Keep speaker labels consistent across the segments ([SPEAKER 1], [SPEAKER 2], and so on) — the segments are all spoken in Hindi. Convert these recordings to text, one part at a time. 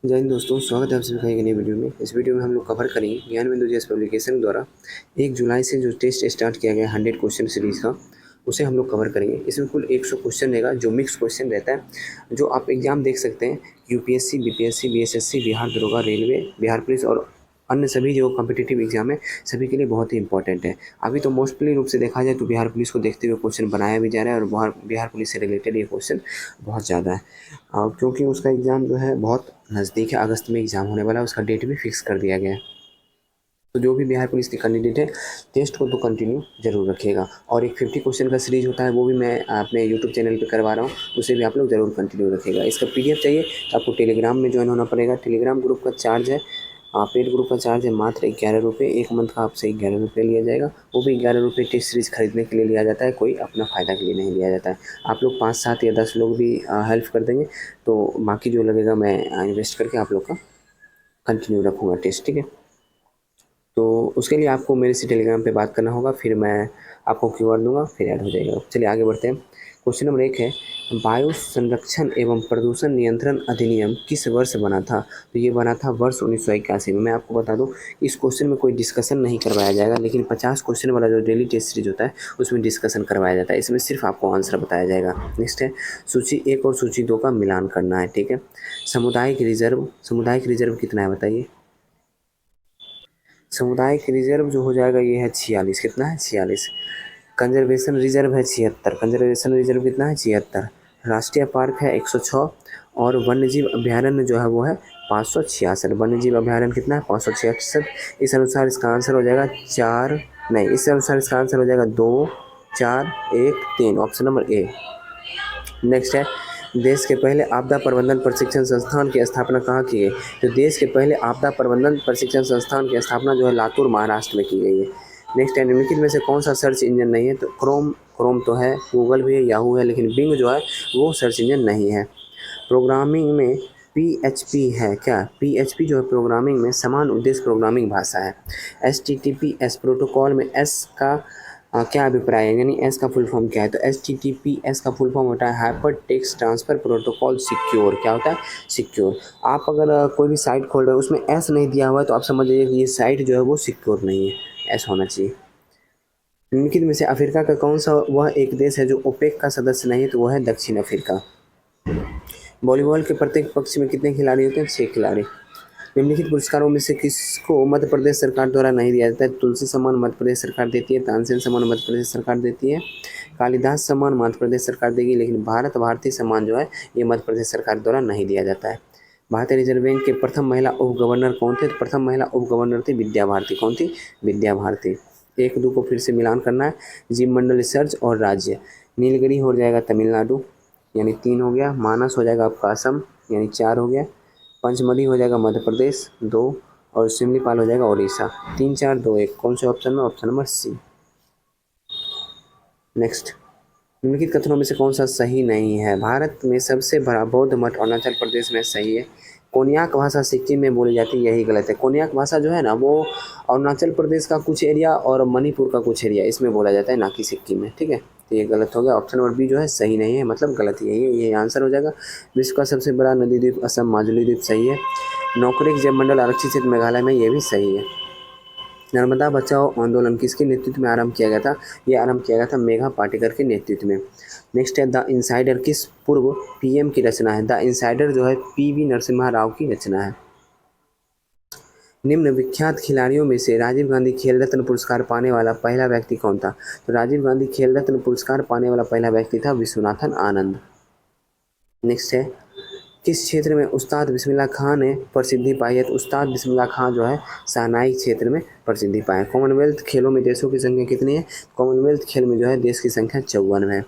[SPEAKER 1] जय हिंद दोस्तों, स्वागत है आप सभी का एक नई वीडियो में। इस वीडियो में हम लोग कवर करेंगे ज्ञान बिंदु जीएस पब्लिकेशन द्वारा 1 जुलाई से जो टेस्ट स्टार्ट किया गया 100 क्वेश्चन सीरीज़ का, उसे हम लोग कवर करेंगे। इसमें कुल 100 क्वेश्चन रहेगा जो मिक्स क्वेश्चन रहता है, जो आप एग्जाम देख सकते हैं। यूपीएससी, बीपीएससी, बीएसएससी, बिहार दरोगा, रेलवे, बिहार पुलिस और अन्य सभी जो कॉम्पिटिटिव एग्जाम है, सभी के लिए बहुत ही इंपॉर्टेंट है। अभी तो मोस्टली रूप से देखा जाए तो बिहार पुलिस को देखते हुए क्वेश्चन बनाया भी जा रहा है, और बिहार पुलिस से रिलेटेड ये क्वेश्चन बहुत ज़्यादा है, क्योंकि उसका एग्ज़ाम जो है बहुत नज़दीक है। अगस्त में एग्ज़ाम होने वाला है, उसका डेट भी फिक्स कर दिया गया है। तो जो भी बिहार पुलिस के कैंडिडेट है, टेस्ट को तो कंटिन्यू जरूर रखिएगा। और एक 50 क्वेश्चन का सीरीज होता है, वो भी मैं अपने यूट्यूब चैनल पे करवा रहा हूँ, उसे भी आप लोग ज़रूर कंटिन्यू रखिएगा। इसका पीडीएफ चाहिए तो आपको टेलीग्राम में ज्वाइन होना पड़ेगा। टेलीग्राम ग्रुप का चार्ज है, पेड ग्रुप का चार्ज है मात्र 11 रुपये। 1 मंथ का आपसे 11 रुपये लिया जाएगा। वो भी 11 रुपये टेस्ट सीरीज़ खरीदने के लिए लिया जाता है, कोई अपना फ़ायदा के लिए नहीं लिया जाता है। आप लोग 5, 7 या 10 लोग भी हेल्प कर देंगे तो बाकी जो लगेगा मैं इन्वेस्ट करके आप लोग का कंटिन्यू रखूँगा टेस्ट, ठीक है। तो उसके लिए आपको मेरे से टेलीग्राम पे बात करना होगा, फिर मैं आपको क्यूआर दूंगा, फिर ऐड हो जाएगा। चलिए आगे बढ़ते हैं। क्वेश्चन नंबर 1 है, वायु संरक्षण एवं प्रदूषण नियंत्रण अधिनियम किस वर्ष बना था? तो ये बना था वर्ष 1981 में। मैं आपको बता दूं, इस क्वेश्चन में कोई डिस्कशन नहीं करवाया जाएगा, लेकिन 50 क्वेश्चन वाला जो डेली टेस्ट सीरीज होता है उसमें डिस्कशन करवाया जाता है। इसमें सिर्फ आपको आंसर बताया जाएगा। नेक्स्ट है, सूची 1 और सूची 2 का मिलान करना है, ठीक है। सामुदायिक रिजर्व कितना है बताइए? सामुदायिक रिजर्व जो हो जाएगा ये है 46। कितना है? 46। कंजर्वेशन रिजर्व है 76। कंजर्वेशन रिजर्व कितना है? 76। राष्ट्रीय पार्क है 106। और वन्यजीव अभ्यारण्य जो है वो है 566। वन्यजीव अभ्यारण्य कितना है? 566। इस अनुसार इसका आंसर हो जाएगा 4, नहीं, इस अनुसार इसका आंसर हो जाएगा 2, 4, 1, 3, ऑप्शन नंबर ए। नेक्स्ट है, देश के पहले आपदा प्रबंधन प्रशिक्षण संस्थान की स्थापना कहाँ की गई? तो देश के पहले आपदा प्रबंधन प्रशिक्षण संस्थान की स्थापना जो है लातूर, महाराष्ट्र में की गई है। नेक्स्ट है, निम्नलिखित में से कौन सा सर्च इंजन नहीं है? तो क्रोम तो है, गूगल भी है, याहू है, लेकिन बिंग जो है वो सर्च इंजन नहीं है। प्रोग्रामिंग में पीएचपी है क्या? पीएचपी जो है प्रोग्रामिंग में समान उद्देश्य प्रोग्रामिंग भाषा है। एचटीटीपीएस प्रोटोकॉल में एस का क्या अभिप्राय है, यानी एस का फुल फॉर्म क्या है? तो एच का फुल फॉर्म होता है hyper text transfer protocol secure. क्या होता है? सिक्योर। आप अगर कोई भी साइट खोल रहे हो उसमें एस नहीं दिया हुआ है तो आप समझ लीजिए कि ये साइट जो है वो सिक्योर नहीं है, एस होना चाहिए। निम्नलिखित में से अफ्रीका का कौन सा वह एक देश है जो ओपेक का सदस्य नहीं है? तो वह है दक्षिण अफ्रीका। वॉलीबॉल के प्रत्येक पक्ष में कितने खिलाड़ी होते हैं? 6 खिलाड़ी। निम्नलिखित पुरस्कारों में से किसको मध्य प्रदेश सरकार द्वारा नहीं दिया जाता है? तुलसी सम्मान मध्य प्रदेश सरकार देती है, तानसेन सम्मान मध्य प्रदेश सरकार देती है, कालिदास सम्मान मध्य प्रदेश सरकार देगी, लेकिन भारत भारती सम्मान जो है ये मध्य प्रदेश सरकार द्वारा नहीं दिया जाता है। भारतीय रिजर्व बैंक के प्रथम महिला उप गवर्नर कौन थे? तो प्रथम महिला उप गवर्नर थी विद्या भारती। कौन थी? विद्या भारती। 1, 2 को फिर से मिलान करना है। जीव मंडल रिसर्च और राज्य, नीलगिरी हो जाएगा तमिलनाडु, यानी 3 हो गया। मानस हो जाएगा आपका असम, यानी 4 हो गया। पंचमढ़ी हो जाएगा मध्य प्रदेश 2, और सिमलीपाल हो जाएगा उड़ीसा। 3, 4, 2, 1, कौन से ऑप्शन में? Option number C. नेक्स्ट, निम्नलिखित कथनों में से कौन सा सही नहीं है? भारत में सबसे बड़ा बौद्ध मठ अरुणाचल प्रदेश में, सही है। कोन्याक भाषा सिक्किम में बोली जाती है, यही गलत है। कोन्याक भाषा जो है ना वो अरुणाचल प्रदेश का कुछ एरिया और मणिपुर का कुछ एरिया इसमें बोला जाता है, ना कि सिक्किम में, ठीक है। तो ये गलत हो गया। ऑप्शन नंबर बी जो है सही नहीं है, मतलब गलत ही है, ये आंसर हो जाएगा। विश्व का सबसे बड़ा नदी द्वीप असम माजुली द्वीप, सही है। नौकरी जैव मंडल आरक्षित क्षेत्र मेघालय में, ये भी सही है। नर्मदा बचाओ आंदोलन किसके नेतृत्व में आरंभ किया गया था? ये आरंभ किया गया था मेघा पाटेकर के नेतृत्व में। नेक्स्ट है, द इनसाइडर किस पूर्व पीएम की रचना है? द इनसाइडर जो है पीवी नरसिम्हा राव की रचना है। निम्न विख्यात खिलाड़ियों में से राजीव गांधी खेल रत्न पुरस्कार पाने वाला पहला व्यक्ति कौन था? तो राजीव गांधी खेल रत्न पुरस्कार पाने वाला पहला व्यक्ति था विश्वनाथन आनंद। नेक्स्ट है, किस क्षेत्र में उस्ताद बिस्मिल्लाह खां ने प्रसिद्धि पाई है? तो उस्ताद बिस्मिल्लाह खां जो है शहनाई क्षेत्र में प्रसिद्धि पाए। कॉमनवेल्थ खेलों में देशों की संख्या कितनी है? कॉमनवेल्थ खेल में जो है देश की संख्या 54 है।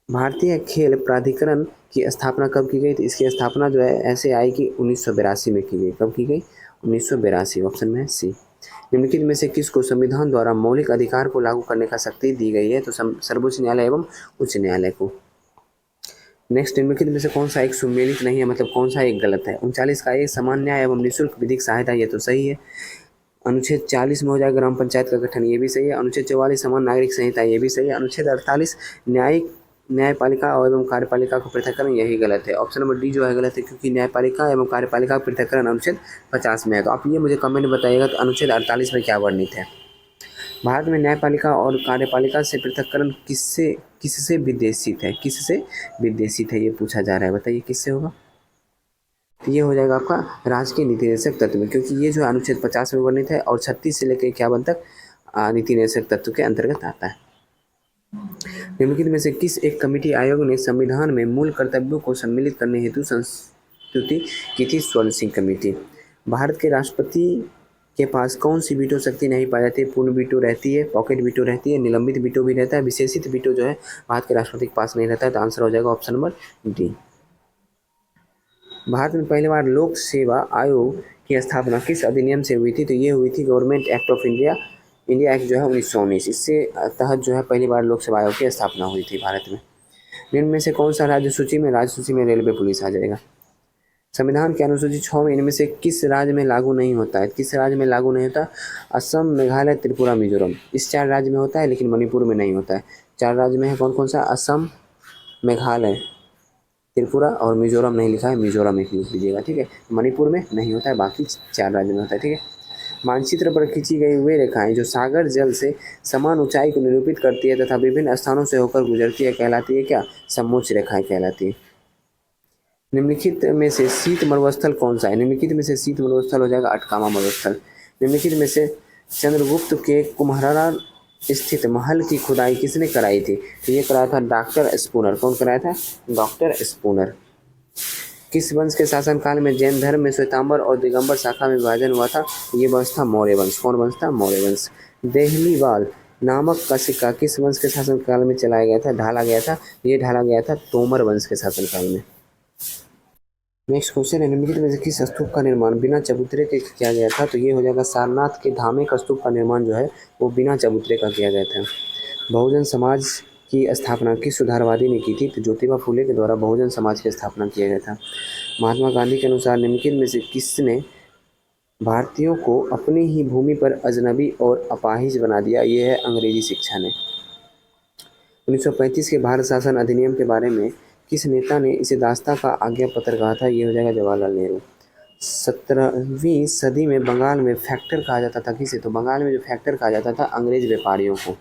[SPEAKER 1] भारतीय खेल प्राधिकरण की स्थापना कब की गई? तो इसकी स्थापना जो है ऐसे आई कि 1982 में की गई। कब की गई? 1982, ऑप्शन में है सी। निम्नलिखित में से किसको संविधान द्वारा मौलिक अधिकार को लागू करने का शक्ति दी गई है? तो सर्वोच्च न्यायालय एवं उच्च न्यायालय को। नेक्स्ट, निम्नलिखित में से कौन सा एक सुमेलित नहीं है, मतलब कौन सा एक गलत है? 39 का एक समान न्याय एवं निःशुल्क विधिक सहायता, ये तो सही है। अनुच्छेद 40 में हो जाएगा ग्राम पंचायत का गठन, ये भी सही है। अनुच्छेद 44 समान नागरिक संहिता, ये भी सही है। अनुच्छेद 48 न्यायिक न्यायपालिका और एवं कार्यपालिका का पृथक्करण, यही गलत है। ऑप्शन नंबर डी जो है गलत है, क्योंकि न्यायपालिका एवं कार्यपालिका का पृथक्करण अनुच्छेद 50 में है। तो आप ये मुझे कमेंट बताइएगा तो अनुच्छेद 48 में क्या वर्णित है। भारत में न्यायपालिका और कार्यपालिका से पृथक्करण किससे किससे विदेशित है, किससे विदेशित है ये पूछा जा रहा है, बताइए किससे होगा। तो ये हो जाएगा आपका राजकीय नीति निर्देशक तत्व में, क्योंकि ये जो है अनुच्छेद 50 में वर्णित है और 36 से लेकर 51 तक नीति निर्देशक तत्व के अंतर्गत आता है। निम्नलिखित में से किस एक कमेटी आयोग ने संविधान में मूल कर्तव्यों को सम्मिलित करने हेतु संस्तुति की थी? स्वर्ण सिंह कमेटी। भारत के राष्ट्रपति के पास कौन सी वीटो शक्ति नहीं पाई जाती है? पूर्ण वीटो रहती है, पॉकेट वीटो रहती है, निलंबित वीटो भी रहता है, विशेषित वीटो जो है भारत के राष्ट्रपति के पास नहीं रहता है। तो आंसर हो जाएगा ऑप्शन नंबर डी। भारत में पहली बार लोक सेवा आयोग की स्थापना किस अधिनियम से हुई थी? तो ये हुई थी government act of India act जो है 1919, इससे तहत जो है पहली बार लोक सेवा आयोग की स्थापना हुई थी भारत में। निम्न में से कौन सा राज्य सूची में रेलवे पुलिस आ जाएगा? संविधान के अनुसूची 6 में इनमें से किस राज्य में लागू नहीं होता है? किस राज्य में लागू नहीं होता? असम, मेघालय, त्रिपुरा, मिजोरम। इस 4 राज्य में होता है, लेकिन मणिपुर में नहीं होता है। 4 राज्य में है कौन कौन सा? असम, मेघालय, त्रिपुरा और मिजोरम नहीं लिखा है, मिजोरम एक लिख लीजिएगा, ठीक है। मणिपुर में नहीं होता है, बाकी 4 राज्य में होता है, ठीक है। मानचित्र पर खींची गई वे रेखाएं जो सागर जल से समान ऊंचाई को निरूपित करती है तथा विभिन्न स्थानों से होकर गुजरती है कहलाती है क्या? समोच्च रेखाएं कहलाती है। निम्नलिखित में से शीत मरुस्थल कौन सा है? निम्नलिखित में से शीत मरुस्थल हो जाएगा अटकामा मरुस्थल। निम्नलिखित में से चंद्रगुप्त के कुम्हरारा स्थित महल की खुदाई किसने कराई थी? तो ये कराया था डॉक्टर स्पूनर। कौन कराया था? Doctor Spooner. किस वंश के शासनकाल में जैन धर्म में श्वेतांबर और दिगंबर शाखा में विभाजन हुआ था? ये वंश था मौर्य वंश। कौन वंश था? मौर्य वंश। देहलीवाल नामक का सिक्का किस वंश के शासनकाल में चलाया गया था, ढाला गया था? ये ढाला गया था तोमर वंश के शासनकाल में। नेक्स्ट क्वेश्चन है, निम्नलिखित में से किस स्तूप का निर्माण बिना चबूतरे के किया गया था? तो ये हो जाएगा सारनाथ के धामे का स्तूप का निर्माण जो है वो बिना चबूतरे का किया गया था। बहुजन समाज की स्थापना किस सुधारवादी ने की थी? तो ज्योतिबा फुले के द्वारा बहुजन समाज की स्थापना किया गया था। महात्मा गांधी के अनुसार निम्नलिखित में से किसने भारतीयों को अपनी ही भूमि पर अजनबी और अपाहिज बना दिया? ये है अंग्रेजी शिक्षा ने। 1935 के भारत शासन अधिनियम के बारे में किस नेता ने इसे दास्ता का आज्ञा पत्र कहा था? ये हो जाएगा जवाहरलाल नेहरू। 17वीं सदी में बंगाल में फैक्टर कहा जाता था किसे? तो बंगाल में जो फैक्टर कहा जाता था अंग्रेज व्यापारियों को।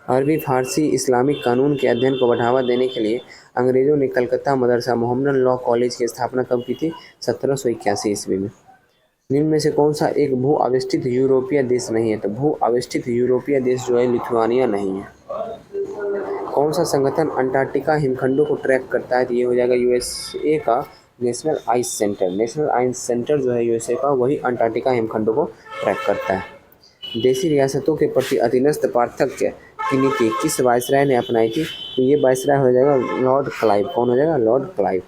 [SPEAKER 1] अरबी, फारसी, इस्लामिक कानून के अध्ययन को बढ़ावा देने के लिए अंग्रेजों ने Calcutta Madrasa Mohammedan law college की स्थापना कब की थी? 1781 ईस्वी में। निम्न में से कौन सा एक भू आविष्टित यूरोपीय देश नहीं है? तो भू आविष्टित यूरोपीय देश जो है लिथुआनिया नहीं है। कौन सा संगठन अंटार्कटिका हिमखंडों को ट्रैक करता है? तो ये हो जाएगा यूएसए का national ice centre. National ice centre जो है यूएसए का, वही अंटार्कटिका हिमखंडों को ट्रैक करता है। देशी रियासतों के प्रति अधीनस्थ पार्थक्य की नीति किस वायसराय ने अपनाई थी? तो ये वायसराय हो जाएगा लॉर्ड क्लाइव। कौन हो जाएगा? Lord Clive.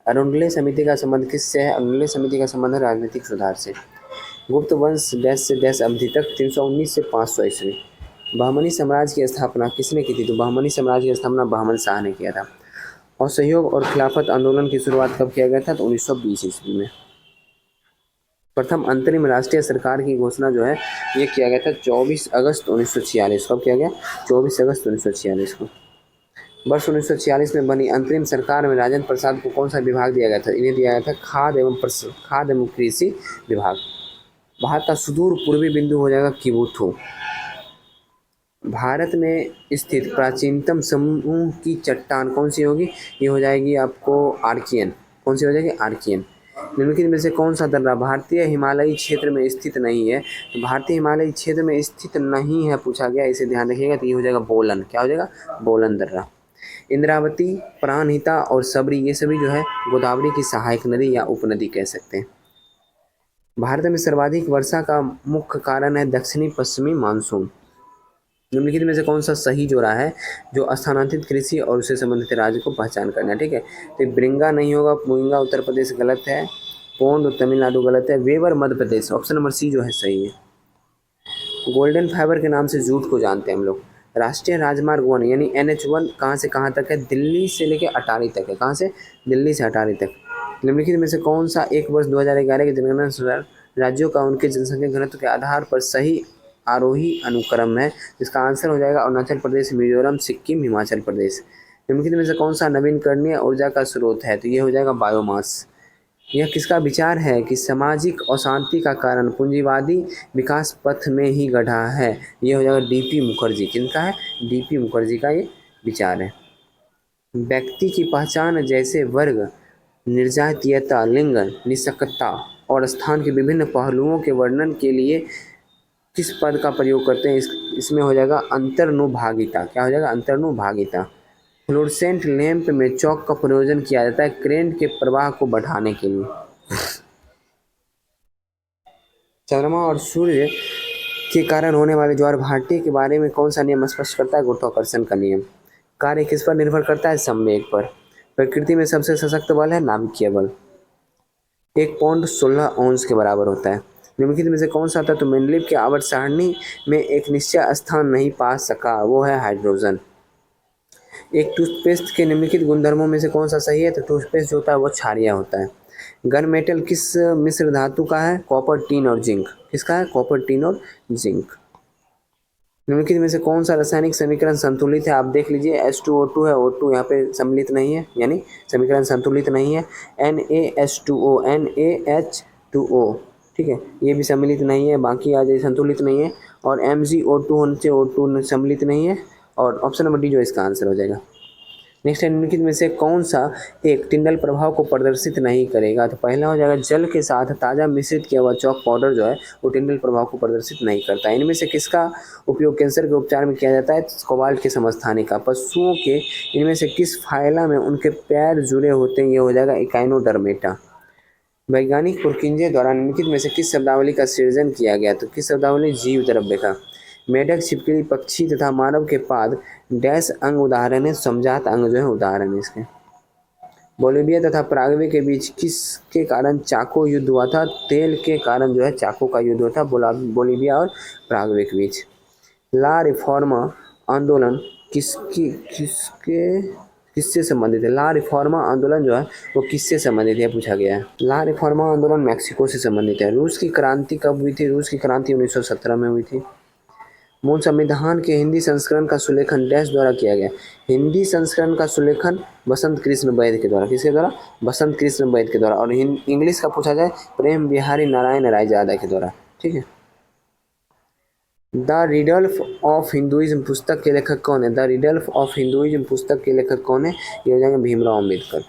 [SPEAKER 1] अरुणलेह समिति का संबंध किससे है? अरुणलेह समिति का संबंध है राजनीतिक सुधार से। गुप्त वंश डैश से डैश अवधि तक 319 से 500 ईस्वी। बहमनी साम्राज्य की स्थापना किसने की थी? तो बहमनी साम्राज्य की स्थापना बहमन शाह ने किया था। असहयोग और खिलाफत आंदोलन की शुरुआत कब किया गया था? तो 1920 ईस्वी में। प्रथम अंतरिम राष्ट्रीय सरकार की घोषणा जो है ये किया गया था 24 अगस्त 1946। कब किया गया? 24 अगस्त 1946 को। वर्ष 1946 में बनी अंतरिम सरकार में राजेंद्र प्रसाद को कौन सा विभाग दिया गया था? इन्हें दिया गया था खाद्य एवं कृषि विभाग। भारत का सुदूर पूर्वी बिंदु हो जाएगा किबुथु। भारत में स्थित प्राचीनतम समूह की चट्टान कौन सी होगी? ये हो जाएगी आपको आर्कियन। कौन सी हो जाएगी? आर्कियन। निम्नलिखित में से कौन सा दर्रा भारतीय हिमालयी क्षेत्र में स्थित नहीं है? तो भारतीय हिमालयी क्षेत्र में स्थित नहीं है पूछा गया, इसे ध्यान रखिएगा। तो ये हो जाएगा बोलन। क्या हो जाएगा? बोलन दर्रा। इंद्रावती, प्राणहिता और सबरी ये सभी जो है गोदावरी की सहायक नदी या उपनदी कह सकते हैं। भारत में सर्वाधिक वर्षा का मुख्य कारण है दक्षिणी पश्चिमी मानसून। निम्नलिखित में से कौन सा सही जोड़ा है जो स्थानांतरित कृषि और उससे संबंधित राज्य को पहचान करना? ठीक है, तो ब्रिंगा नहीं होगा, मुइंगा उत्तर प्रदेश गलत है, पोंड तमिलनाडु गलत है, waiver Madhya Pradesh. Option number C जो है सही है। गोल्डन फाइबर के नाम से जूट को जानते हैं हम लोग। राष्ट्रीय राजमार्ग 1 यानी NH1 कहाँ से कहाँ तक है? दिल्ली से लेकर अटारी तक है। कहाँ से? दिल्ली से अटारी तक। निम्नलिखित में से कौन सा एक वर्ष 2011 की जनगणना अनुसार राज्यों का उनके जनसंख्या घनत्व के आधार पर सही आरोही अनुक्रम है। इसका आंसर हो जाएगा अरुणाचल प्रदेश, मिजोरम, सिक्किम, हिमाचल प्रदेश। निम्नलिखित में से कौन सा नवीनकरणीय ऊर्जा का स्रोत है? तो ये हो जाएगा बायोमास। यह किसका विचार है कि सामाजिक अशांति का कारण पूंजीवादी विकास पथ में ही गढ़ा है? ये हो जाएगा डीपी मुखर्जी। किनका है? डीपी मुखर्जी का ये विचार है। व्यक्ति की पहचान जैसे वर्ग, निर्जातीयता, लिंग, निःशक्तता और स्थान के विभिन्न पहलुओं के वर्णन के लिए किस पद का प्रयोग करते हैं? इसमें हो जाएगा अंतर्नुभागिता। क्या हो जाएगा? अंतर्नुभागिता। फ्लोरेसेंट लैंप में चौक का प्रयोजन किया जाता है करेंट के प्रवाह को बढ़ाने के लिए। चंद्रमा और सूर्य के कारण होने वाले ज्वार भाटे के बारे में कौन सा नियम स्पष्ट करता है? गुरुत्वाकर्षण का नियम। कार्य किस पर निर्भर करता है? संवेग पर। प्रकृति में सबसे सशक्त बल है नाभिकीय बल। 1 पौंड 16 औंस के बराबर होता है। निम्नलिखित में से कौन सा तत्व मेंडलीव के आवर्त सारणी में एक निश्चय स्थान नहीं पा सका? वो है हाइड्रोजन। एक टूथपेस्ट के निम्नलिखित गुणधर्मों में से कौन सा सही है? तो टूथपेस्ट जो होता है वो क्षारीय होता है। गन मेटल किस मिश्र धातु का है? कॉपर, टीन और जिंक। किसका है? कॉपर, टीन और जिंक। निम्नलिखित में से कौन सा रासायनिक समीकरण संतुलित है? आप देख लीजिए H2O2 है, O2 यहाँ पे सम्मिलित नहीं है, यानी समीकरण संतुलित नहीं है। NaH2O, NaH2O, ठीक है, ये भी सम्मिलित नहीं है। बाकी आ जाए संतुलित नहीं है। और MgO2 होने से O2 सम्मिलित नहीं है। और ऑप्शन नंबर डी जो इसका आंसर हो जाएगा। नेक्स्ट है निम्नलिखित में से कौन सा एक टिंडल प्रभाव को प्रदर्शित नहीं करेगा? तो पहला हो जाएगा जल के साथ ताज़ा मिश्रित किया हुआ चॉक पाउडर जो है वो टिंडल प्रभाव को प्रदर्शित नहीं करता है। इनमें से किसका उपयोग कैंसर के उपचार में किया जाता है? कोबाल्ट के समस्थानिक का। पशुओं के इनमें से किस फाइला में उनके पैर जुड़े होते हैं? ये हो जाएगा इकाइनोडर्मेटा। वैज्ञानिक पुरकिंजे द्वारा निम्नलिखित में से किस शब्दावली का सृजन किया गया? तो किस शब्दावली? जीव द्रव्य का। मेढक, छिपकली, पक्षी तथा मानव के पाद डैश अंग उदाहरण है, समझात अंग जो है उदाहरण है इसके। बोलिविया तथा पराग्वे के बीच किसके कारण चाको युद्ध हुआ था? तेल के कारण जो है चाको का युद्ध हुआ था बोलिविया और पराग्वे के बीच। ला रिफॉर्मा आंदोलन किससे संबंधित है? ला रिफॉर्मा आंदोलन जो है वो किससे संबंधित है पूछा गया है। ला रिफॉर्मा आंदोलन मैक्सिको से संबंधित है। रूस की क्रांति कब हुई थी? रूस की क्रांति 1917 में हुई थी। मूल संविधान के हिंदी संस्करण का सुलेखन डैश द्वारा किया गया? हिंदी संस्करण का सुलेखन बसंत कृष्ण वैद्य के द्वारा। किसके द्वारा? बसंत कृष्ण वैद्य के द्वारा। और इंग्लिश का पूछा जाए प्रेम बिहारी नारायण रायजादा के द्वारा। ठीक है। द रिडल्फ ऑफ हिंदुइज्म पुस्तक के लेखक कौन है? द रिडल्फ ऑफ हिंदुइज्म पुस्तक के लेखक कौन है? ये हो जाएंगे भीमराव अम्बेडकर।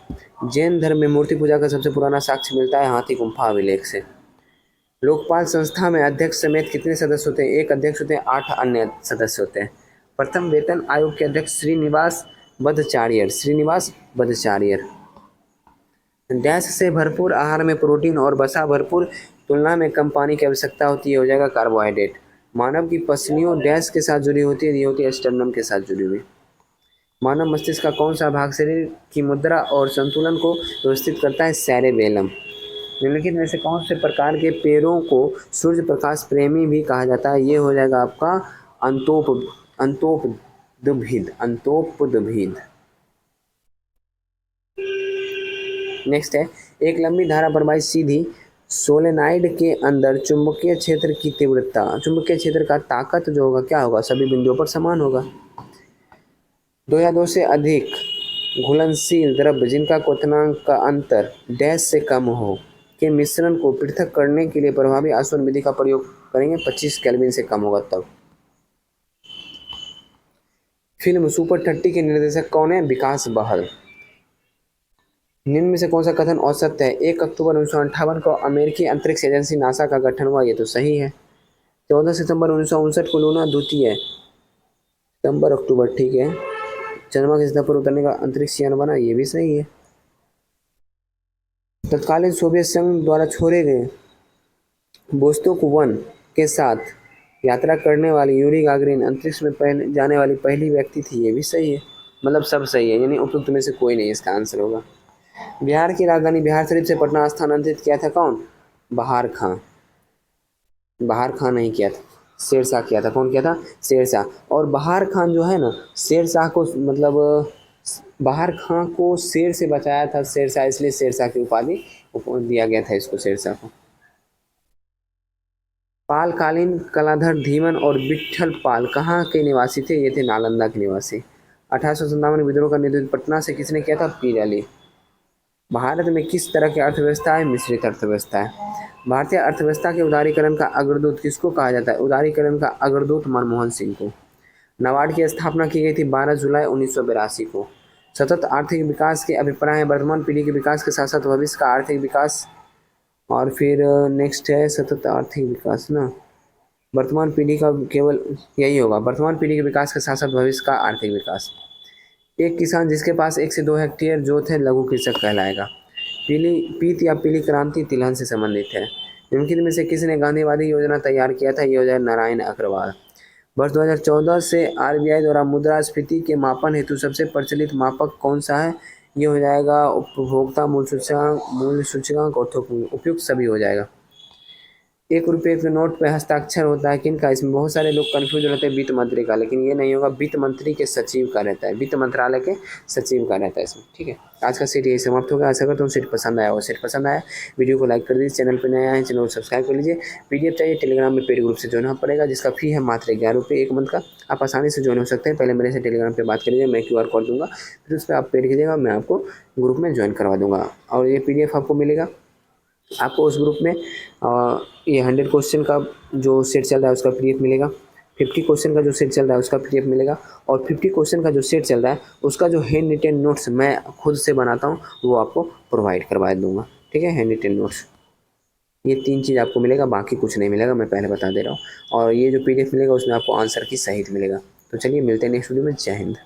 [SPEAKER 1] जैन धर्म में मूर्ति पूजा का सबसे पुराना साक्ष्य मिलता है हाथी गुम्फा अभिलेख से। लोकपाल संस्था में अध्यक्ष समेत कितने सदस्य होते हैं? 1 अध्यक्ष होते हैं, 8 अन्य सदस्य होते हैं। प्रथम वेतन आयोग के अध्यक्ष श्रीनिवास बद्धचार्यर। डैश से भरपूर आहार में प्रोटीन और वसा भरपूर तुलना में कम पानी की आवश्यकता होती है, हो जाएगा कार्बोहाइड्रेट। मानव की पसलियों डैश के साथ जुड़ी होती है? ये होती है स्टर्नम के साथ जुड़ी हुई। मानव मस्तिष्क का कौन सा भाग शरीर की मुद्रा और संतुलन को व्यवस्थित करता है? सेरेबेलम। निम्नलिखित में से कौन से प्रकार के पेड़ों को सूर्य प्रकाश प्रेमी भी कहा जाता है? ये हो जाएगा आपका अंतोपदभिद। नेक्स्ट है एक लंबी धारा प्रवाहित सीधी सोलेनाइड के अंदर चुंबकीय क्षेत्र की तीव्रता, चुंबकीय क्षेत्र का ताकत जो होगा क्या होगा? सभी बिंदुओं पर समान होगा। 2 या 2 से अधिक घुलनशील द्रव्य जिनका क्वथनांक का अंतर डैश से कम हो के मिश्रण को पृथक करने के लिए प्रभावी आसवन विधि का प्रयोग करेंगे। 25 केल्विन से कम होगा तब। फिल्म सुपर 30 के निर्देशक कौन है? विकास बहल। निम्न में से कौन सा कथन औसत्य है? 1 अक्टूबर 1958 को अमेरिकी अंतरिक्ष एजेंसी नासा का गठन हुआ, ये तो सही है। 14 सितंबर 1959 को लूना द्वितीय सितंबर अक्टूबर, ठीक है, चंद्रमा की सतह पर उतरने का अंतरिक्ष यान बना, ये भी सही है। तत्कालीन सोवियत संघ द्वारा छोड़े गए वोस्तोक 1 के साथ यात्रा करने वाली यूरी गागरिन अंतरिक्ष में जाने वाली पहली व्यक्ति थी, ये भी सही है। मतलब सब सही है, यानी उपयुक्त में से कोई नहीं इसका आंसर होगा। बिहार की राजधानी बिहार शरीफ से पटना स्थानांतरित किया था कौन? बहार खां। बहार खां नहीं किया था, शेरशाह किया था। कौन किया था? शेरशाह। और बहार खान जो है ना, शेरशाह को मतलब बहार खां को शेर से बचाया था शेरशाह, इसलिए शेरशाह की उपाधि दिया गया था इसको, शेरशाह को। पालकालीन कलाधर धीमन और विट्ठल पाल कहाँ के निवासी थे? ये थे नालंदा के निवासी। 1857 विद्रोह का नेतृत्व पटना से किसने किया था? पीर अली। भारत में किस तरह की अर्थव्यवस्था है? मिश्रित अर्थव्यवस्था है। भारतीय अर्थव्यवस्था के उदारीकरण का अग्रदूत किसको कहा जाता है? उदारीकरण का अग्रदूत मनमोहन सिंह को। नाबार्ड की स्थापना की गई थी 12 जुलाई 1982 को। सतत आर्थिक विकास के अभिप्राय है वर्तमान पीढ़ी के विकास के साथ साथ भविष्य का आर्थिक विकास। और फिर नेक्स्ट है सतत आर्थिक विकास ना, वर्तमान पीढ़ी का केवल यही होगा, वर्तमान पीढ़ी के विकास के साथ साथ भविष्य का आर्थिक विकास। एक किसान जिसके पास 1 से 2 हेक्टेयर जोत है लघु कृषक कहलाएगा। पीत या पीली क्रांति तिलहन से संबंधित है। निम्नलिखित में से किसने गांधीवादी योजना तैयार किया था? ये हो जाए नारायण अग्रवाल। वर्ष 2014 से आरबीआई द्वारा मुद्रास्फीति के मापन हेतु सबसे प्रचलित मापक कौन सा है? ये हो जाएगा उपभोक्ता मूल्य सूचकांक और थोक उपयुक्त सभी हो जाएगा। 1 रुपये के नोट पे हस्ताक्षर होता है किनका? इसमें बहुत सारे लोग कंफ्यूज रहते हैं वित्त मंत्री का, लेकिन ये नहीं होगा, वित्त मंत्री के सचिव का रहता है, वित्त मंत्रालय के सचिव का रहता है इसमें। ठीक है, आज का सेट यही समाप्त हो गया। आशा करता हूँ सेट पसंद आया हो। सेट पसंद आया वीडियो को लाइक कर दीजिए, चैनल पर नया है चैनल को सब्सक्राइब कर लीजिए। पीडीएफ चाहिए टेलीग्राम में पेड ग्रुप से ज्वाइन होना पड़ेगा, जिसका फी है मात्र 11 रुपये 1 मंथ का। आप आसानी से ज्वाइन हो सकते हैं। पहले मेरे से टेलीग्राम पर बात कर लीजिए, मैं QR कोड दूंगा, फिर उस पर आप पेड कीजिएगा, मैं आपको ग्रुप में ज्वाइन करवा दूंगा। और ये PDF आपको मिलेगा। आपको उस ग्रुप में ये 100 क्वेश्चन का जो सेट चल रहा है उसका PDF मिलेगा, 50 क्वेश्चन का जो सेट चल रहा है उसका PDF मिलेगा, और 50 क्वेश्चन का जो सेट चल रहा है उसका जो हैंड रिटेन नोट्स मैं खुद से बनाता हूँ वो आपको प्रोवाइड करवा दूंगा। ठीक है, हैंड रिटेन नोट्स, ये 3 चीज़ आपको मिलेगा, बाकी कुछ नहीं मिलेगा, मैं पहले बता दे रहा हूँ। और ये जो PDF मिलेगा उसमें आपको आंसर की सहित मिलेगा। तो चलिए मिलते हैं नेक्स्ट वीडियो में। जय हिंद।